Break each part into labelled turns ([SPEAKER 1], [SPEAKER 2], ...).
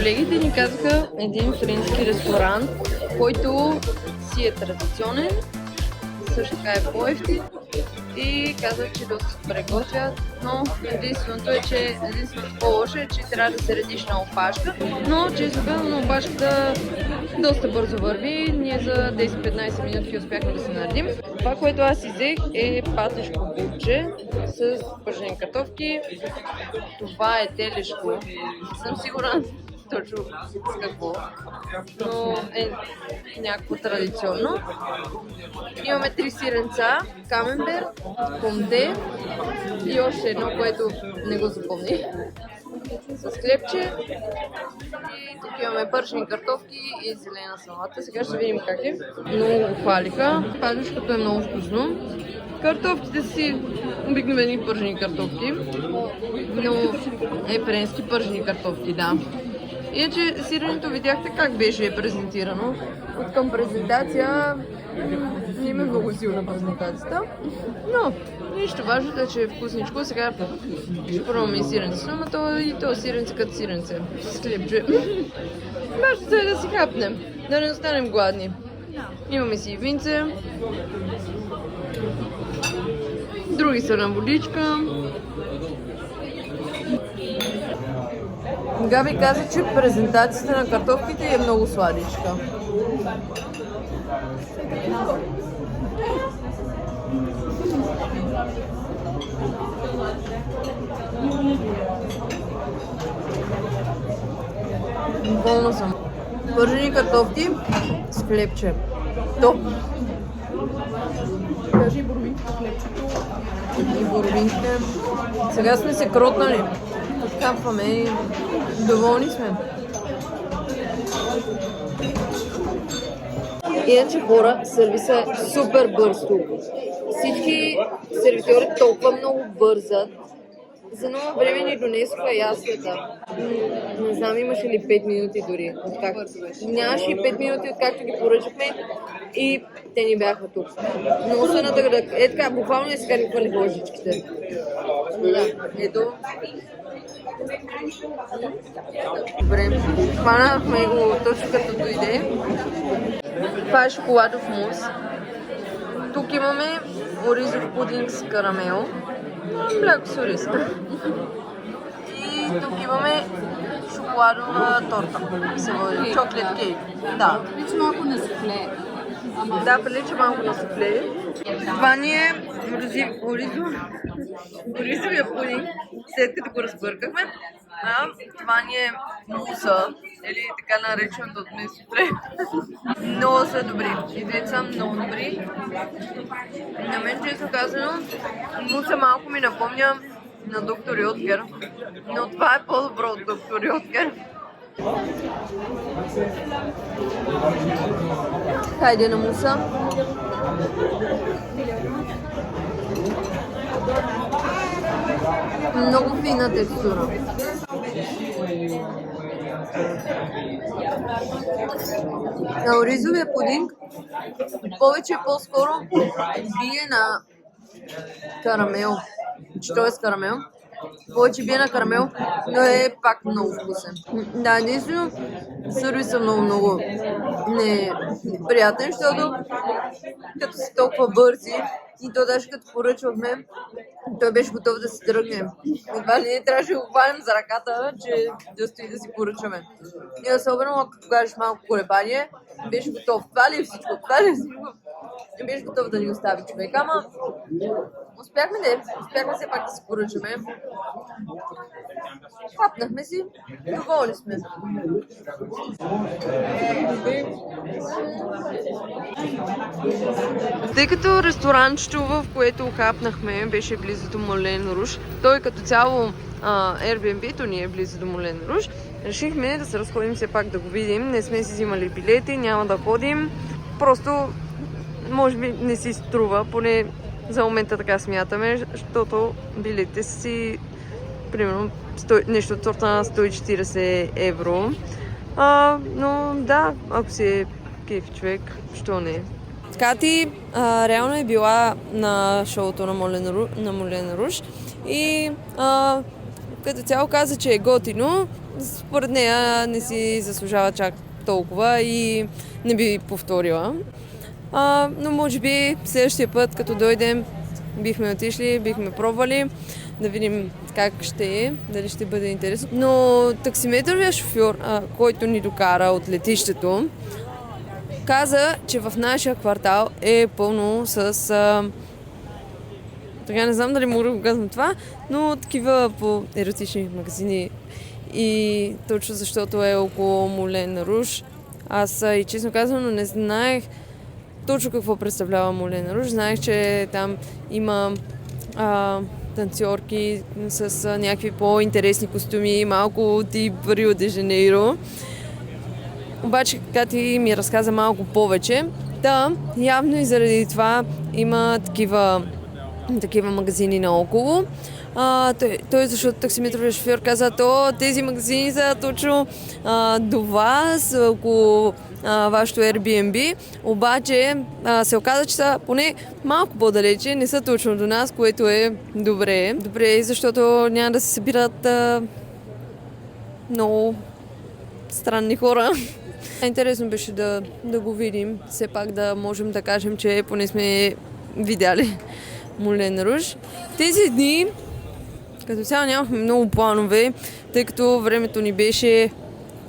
[SPEAKER 1] Колегите ни казаха един френски ресторант, който си е традиционен, също така е по-евтин и казват, че доста добре готвят, но единственото по-лошо е, че трябва да се редиш на опашка, но често казвам, на опашката доста бързо върви, ние за 10-15 минути успяхме да се наредим. Това, което аз взех е патешко бутче с пържени картофки, това е телешко, не съм сигурна точно с какво, но е някакво традиционно. Имаме 3 сиренца, камембер, комде и още едно, което не го запомни, с хлебче. И тук имаме пържени картофки и зелена салата. Сега ще видим как е. Много го хвалиха. Пазушкото е много вкусно. Картофките си обикновени пържени картофки, но френски пържени картофки, да. Иначе сиренето видяхте как беше презентирано. От към презентация не има много силна презентацията, но нищо, важното е, че е вкусничко. Сега ще пробваме и сиренце, но и то сиренце като сиренце с хлебче. Важното е да си хапнем, да не останем гладни. Имаме си и винце, други са на водичка. Габи каза, че презентацията на картофките е много сладичка. Болна съм. Пържени картофки с хлебче. Топ! Кажи и боровинките с хлебчето. И боровинките. Сега сме се кротнали. Откапваме и доволни сме. Иначе хора, сервиса е супер бърз тук. Всички сервитьори толкова много бързат. За много време ни донесоха яслата. Не знам, имаше ли 5 минути дори. Нямаше и 5 минути, откакто ги поръчахме и те ни бяха тук. Много са надъгъдък. Е така, буквално не сега ни хвали ложичките. Да, ето. Добре, хванахме го точно като дойде. Това е шоколадов мус. Тук имаме оризов пудинг с карамел. Мляко с ориз. И тук имаме шоколадова торта. Чоклет кейк. Да.
[SPEAKER 2] Прилича малко на суфле.
[SPEAKER 1] Да, прилича малко на суфле. Това ни е оризовия пудинг, след като го разбъркахме. Това ни е муса, или така нареченото от мен суфле. Много са добри. И двете са много добри. На мен, често казано, муса малко ми напомня на доктор Йоткер, но това е по-добро от доктор Йоткер. Хайде на муса. Много фина текстура. На оризовия пудинг повече по-скоро бие на карамел, че той е с карамел. Повече бие на карамел, но е пак много вкусен. Да, единствено сервиса много неприятен, защото като са толкова бързи и то даже като поръчвахме, той беше готов да се тръгне. Едва ли не трябваше да го хванем за ръката, че да стои да си поръчаме. И особено ако покажеш малко колебание, беше готов. Това ли е всичко? Не беше готов да ни остави човек, ама успяхме все пак да си поръчаме. Хапнахме си, доволни сме. Тъй като ресторанчето, в което хапнахме, беше близо до Мулен Руж, той като цяло Airbnb-то ни е близо до Мулен Руж, решихме да се разходим все пак да го видим. Не сме си взимали билети, няма да ходим. Просто може би не си струва, поне за момента така смятаме, защото билетите си примерно нещо от сорта на 140 евро. Но да, ако си е кеф човек, що не. Кати реално е била на шоуто на Мулен Руж и като цяло каза, че е готино, според нея не си заслужава чак толкова и не би повторила. Но може би следващия път, като дойдем, бихме отишли, бихме пробвали, да видим как ще е, дали ще бъде интересно. Но таксиметровия шофьор, който ни докара от летището, каза, че в нашия квартал е пълно с... така не знам дали мога да го казвам това, но такива по еротични магазини. И точно защото е около Мулен Руж. Аз и честно казвам, не знаех точно какво представлява Мулен Руж. Знаех, че там има танцорки с някакви по-интересни костюми, малко тип Рио де Жанейро. Обаче Кати ми разказа малко повече. Да, явно и заради това има такива магазини наоколо. Той защото таксиметровия шофьор каза, тези магазини са точно до вас, около вашето Airbnb, обаче се оказа, че са поне малко по-далече, не са точно до нас, което е добре. Добре, защото няма да се събират много странни хора. Интересно беше да го видим, все пак да можем да кажем, че поне сме видяли Мулен Руж. Тези дни като цяло нямахме много планове, тъй като времето ни беше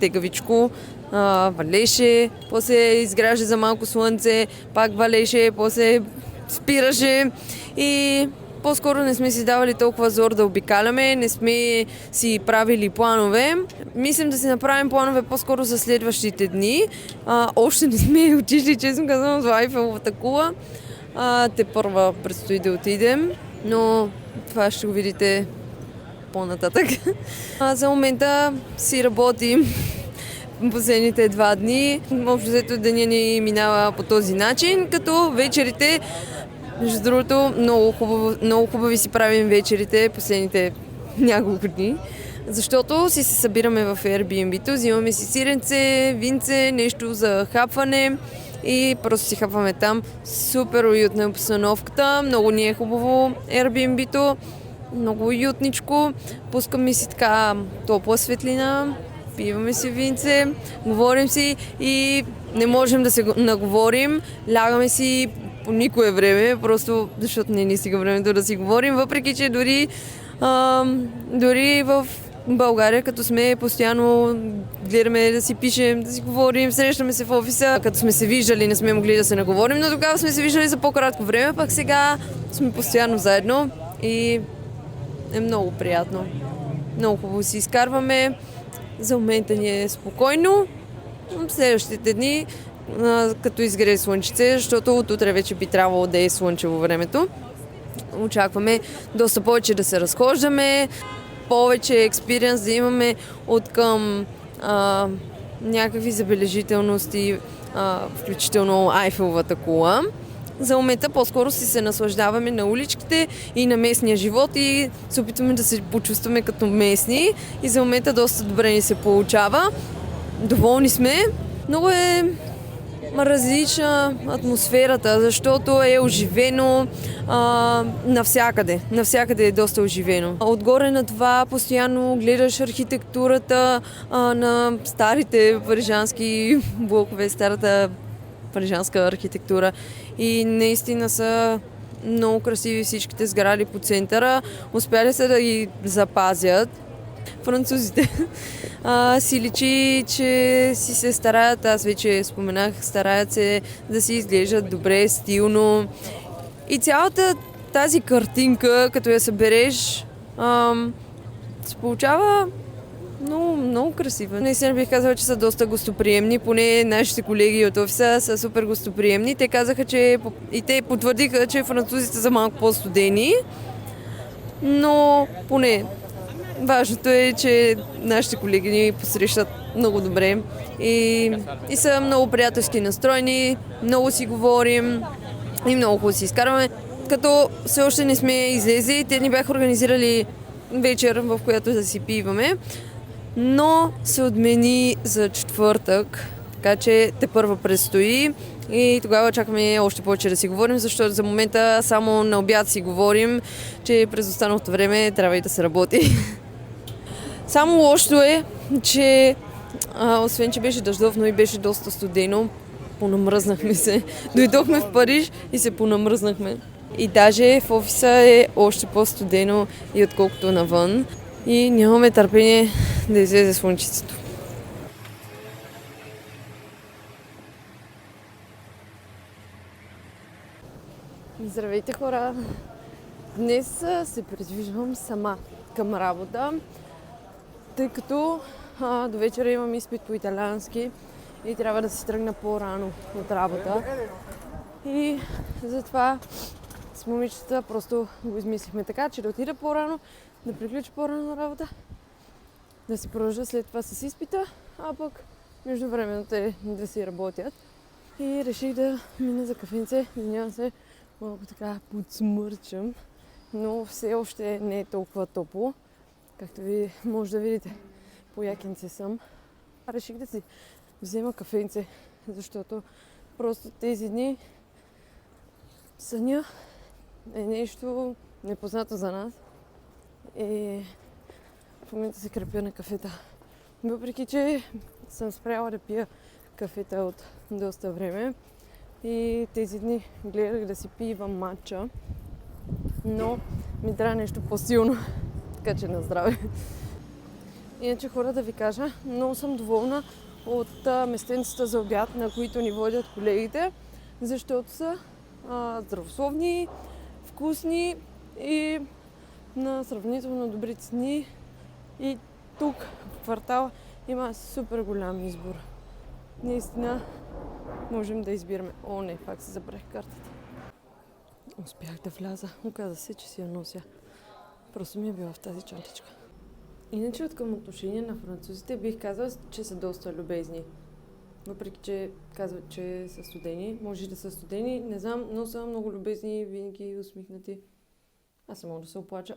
[SPEAKER 1] тегавичко, валеше, после изгражда за малко слънце, пак валеше, после спираше и по-скоро не сме си давали толкова зор да обикаляме, не сме си правили планове. Мислим да си направим планове по-скоро за следващите дни. Още не сме отишли, честно казвам, в Айфеловата кула. Те първа предстои да отидем, но това ще го видите по-нататък. За момента си работим последните 2 дни. Общо взето деня ни минава по този начин, като вечерите, между другото, много хубави си правим вечерите последните няколко дни, защото си се събираме в Airbnb-то, взимаме си сиренце, винце, нещо за хапване и просто си хапваме там. Супер уютна обстановката, много ни е хубаво Airbnb-то, много уютничко, пускаме си така топла светлина, пиваме си винце, говорим си и не можем да се наговорим, лягаме си по никое време, просто защото не ни стига времето да си говорим, въпреки че дори в България, като сме постоянно гледаме да си пишем, да си говорим, срещаме се в офиса, като сме се виждали, не сме могли да се наговорим, но тогава сме се виждали за по-кратко време, пък сега сме постоянно заедно и е много приятно. Много хубаво си изкарваме. За момента ни е спокойно. В следващите дни, като изгрее слънчице, защото от утре вече би трябвало да е слънчево времето. Очакваме доста повече да се разхождаме, повече експириенс да имаме от към някакви забележителности, включително Айфеловата кула. За момента по-скоро си се наслаждаваме на уличките и на местния живот и се опитваме да се почувстваме като местни и за момента доста добре ни се получава. Доволни сме. Много е различна атмосферата, защото е оживено навсякъде. Навсякъде е доста оживено. Отгоре на това постоянно гледаш архитектурата на старите парижански блокове, старата парижанска архитектура и наистина са много красиви всичките сгради по центъра. Успяли са да ги запазят. Французите си личи, че си се стараят, аз вече споменах, стараят се да си изглеждат добре, стилно. И цялата тази картинка, като я събереш, се получава много красива. Наистина бих казала, че са доста гостоприемни, поне нашите колеги от офиса са супер гостоприемни. Те казаха, че и те потвърдиха, че французите са малко по-студени, но поне важното е, че нашите колеги ни посрещат много добре и са много приятелски настроени, много си говорим и много хубаво си изкарваме. Като все още не сме излезли, те ни бяха организирали вечер, в която да си пиваме, но се отмени за четвъртък, така че тепърва предстои и тогава чакаме още повече да си говорим, защото за момента само на обяд си говорим, че през останалото време трябва и да се работи. Само лошото е, че освен, че беше дъждовно и беше доста студено, понамръзнахме се. Дойдохме в Париж и се понамръзнахме. И даже в офиса е още по-студено и отколкото навън. И нямаме търпение да излезе слънчицето. Здравейте, хора! Днес се придвижвам сама към работа, тъй като до вечера имам изпит по италиански и трябва да се тръгна по-рано от работа. И затова с момичета просто го измислихме така, че да отида по-рано, да приключа по-рано работа, да си продължа след това с изпита, а пък междувременно те да си работят. И реших да мина за кафенце, извинявам се, малко така подсмърчам, но все още не е толкова топло, както ви може да видите. По якенце съм. Реших да си взема кафенце, защото просто тези дни съня е нещо непознато за нас и в момента се крепя на кафета. Въпреки че съм спряла да пия кафета от доста време и тези дни гледах да си пивам матча, но ми трябва нещо по-силно, така че на здраве. Иначе, хора, да ви кажа, много съм доволна от местенцата за обяд, на които ни водят колегите, защото са здравословни, вкусни и на сравнително добри цени. И тук в квартала има супер голям избор. Наистина можем да избираме. О, не, пак си забравих картата. Успях да вляза. Оказа се, че си я нося. Просто ми е била в тази чантичка. Иначе от към отношение на французите бих казала, че са доста любезни. Въпреки, че казват, че са студени. Може да са студени, не знам, но са много любезни, винаги усмихнати. Аз само да се оплача.